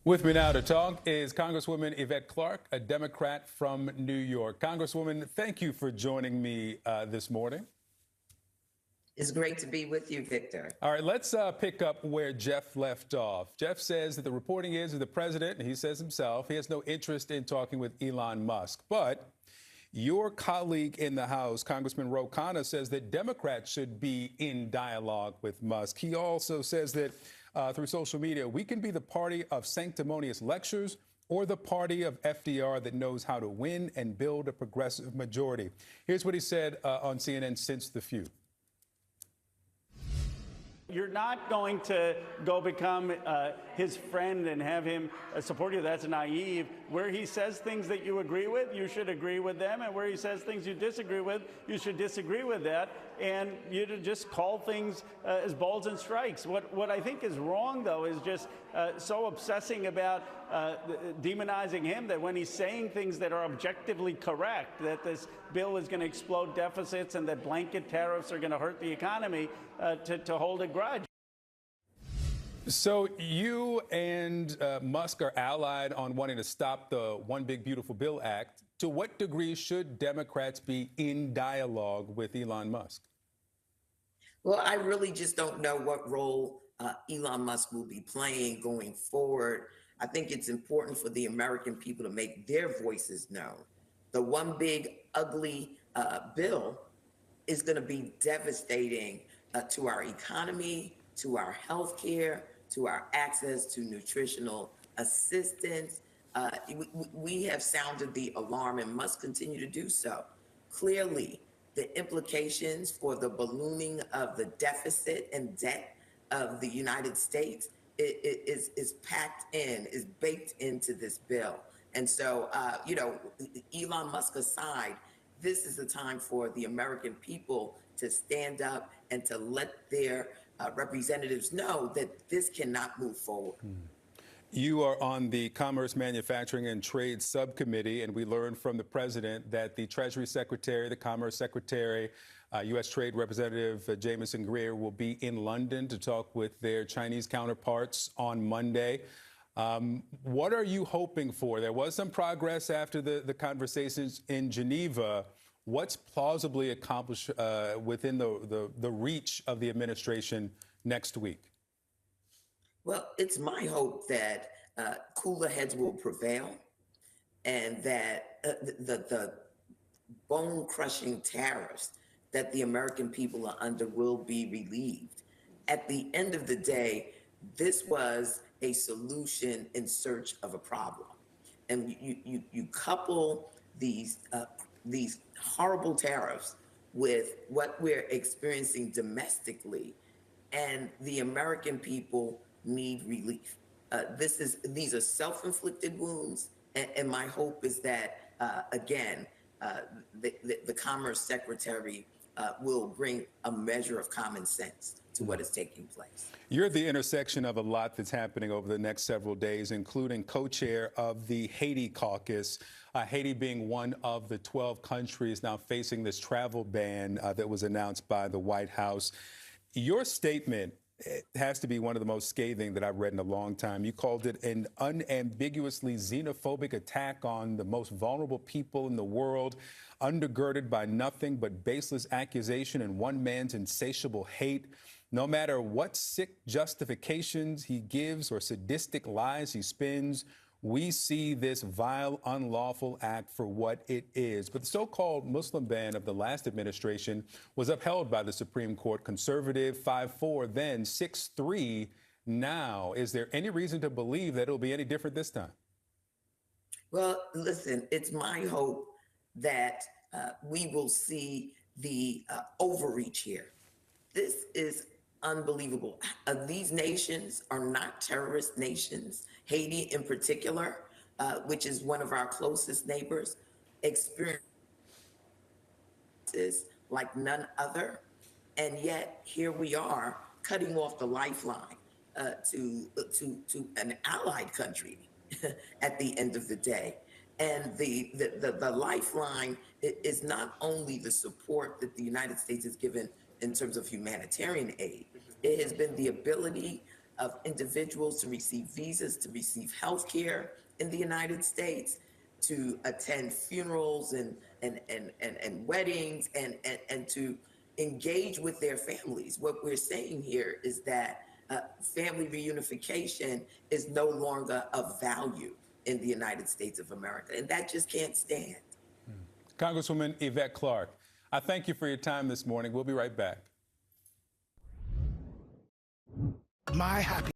With me now to talk is Congresswoman Clarke, a Democrat from New York. Congresswoman, thank you for joining me this morning. It's great to be with you, Victor. All right, let's pick up where Jeff left off. Jeff says that the reporting is that the president, and he says himself, he has no interest in talking with Elon Musk. But your colleague in the House, Congressman Ro Khanna, says that Democrats should be in dialogue with Musk. He also says that through social media, we can be the party of sanctimonious lectures or the party of FDR that knows how to win and build a progressive majority. Here's what he said on CNN since the feud. You're not going to go become his friend and have him support you. That's naive. Where he says things that you agree with, you should agree with them. And where he says things you disagree with, you should disagree with that. And you just call things as balls and strikes. What I think is wrong, though, is just so obsessing about demonizing him that when he's saying things that are objectively correct, that this bill is going to explode deficits and that blanket tariffs are going to hurt the economy, to hold a grudge. So you and Musk are allied on wanting to stop the One Big Beautiful Bill Act. To what degree should Democrats be in dialogue with Elon Musk? Well, I really just don't know what role Elon Musk will be playing going forward. I think it's important for the American people to make their voices known. The One Big Ugly Bill is going to be devastating to our economy, to our health care, to our access to nutritional assistance. We have sounded the alarm and must continue to do so. Clearly, the implications for the ballooning of the deficit and debt of the United States is packed in, is baked into this bill. And so, Elon Musk aside, this is the time for the American people to stand up and to let their representatives know that this cannot move forward. You are on the Commerce, Manufacturing and Trade Subcommittee, and we learned from the president that the Treasury Secretary, the Commerce Secretary, U.S. Trade Representative Jamieson Greer will be in London to talk with their Chinese counterparts on Monday. What are you hoping for? There was some progress after the conversations in Geneva. What's plausibly accomplished within the reach of the administration next week? Well, it's my hope that cooler heads will prevail and that the bone-crushing tariffs that the American people are under will be relieved. At the end of the day, this was a solution in search of a problem. And you couple these horrible tariffs with what we're experiencing domestically, and the American people need relief. These are self-inflicted wounds, and my hope is that the Commerce Secretary will bring a measure of common sense to what is taking place. You're at the intersection of a lot that's happening over the next several days, including co-chair of the Haiti caucus, Haiti being one of the 12 countries now facing this travel ban that was announced by the White House. Your statement has to be one of the most scathing that I've read in a long time. You called it an unambiguously xenophobic attack on the most vulnerable people in the world, undergirded by nothing but baseless accusation and one man's insatiable hate. No matter what sick justifications he gives or sadistic lies he spins, we see this vile, unlawful act for what it is. But the so-called Muslim ban of the last administration was upheld by the Supreme Court, conservative 5-4, then 6-3 now. Is there any reason to believe that it'll be any different this time? Well, listen, it's my hope that we will see the overreach here. This is unbelievable. These nations are not terrorist nations. Haiti in particular, which is one of our closest neighbors, experiences like none other. And yet here we are cutting off the lifeline to an allied country at the end of the day. And the lifeline is not only the support that the United States has given in terms of humanitarian aid, it has been the ability of individuals to receive visas, to receive health care in the United States, to attend funerals and weddings and to engage with their families. What we're saying here is that family reunification is no longer of value in the United States of America, and that just can't stand. Congresswoman Yvette Clarke, I thank you for your time this morning. We'll be right back. My happy